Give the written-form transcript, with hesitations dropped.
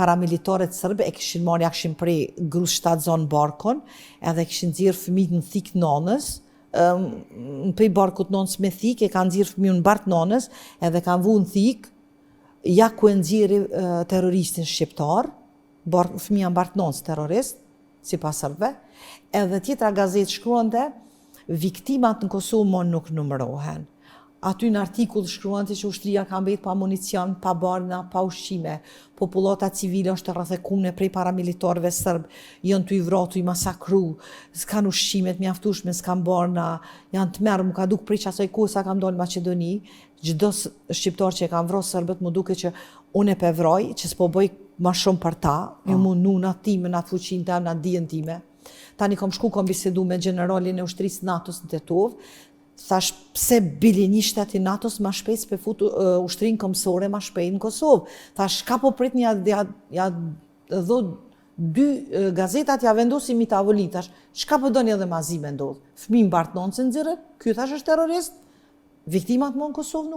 paramilitarët sërbë e kishin marrë, ja kishin prej grus 7 zonë barkon, edhe kishin nxjerrë fëmijët në thik nanës, në prej barkut nanës me thik, e kanë nxjerrë fëmijën në bart nanës, edhe kanë vu në thik, ja ku e nxjerri terroristin shqiptar, fëmija në bart nanës terrorist, sipas sërbëve, edhe tjetra gazetë shkruante, viktimat në Kosovë më nuk numërohen. Aty në artikull shkruante që ushtria ka mbet pa municion, pa barna, pa ushqime, popullata civile është rrethekuar prej paramilitarëve serb, janë të i vratu, i masakru, s'kan ushqime të mjaftueshme, s'kan barna, janë të merr, më ka duk prej asaj kohë sa kam dalë në Maqedoni, çdo shqiptar që e kanë vrarë serbët, më duket që unë e pevroj, që s'po bëj më shumë për ta, ju mundu në atë time, në atë fuqinë time, në atë dijen time. Tani kam bisedu me generalin e ushtrisë NATO-s në Tetov, thash pse bili një shtet i NATO-s ma shpejt s'pe fut ushtrinë kombësore ma shpejt në Kosovë. Thash ka po prit ja dho 2 gazetat ja vendosin mi tavolin, thash çka po doni edhe mazi me ndodh. Fëmijë mbart noncën nxirrën, ky thash është terrorist, viktimat më në Kosovë nuk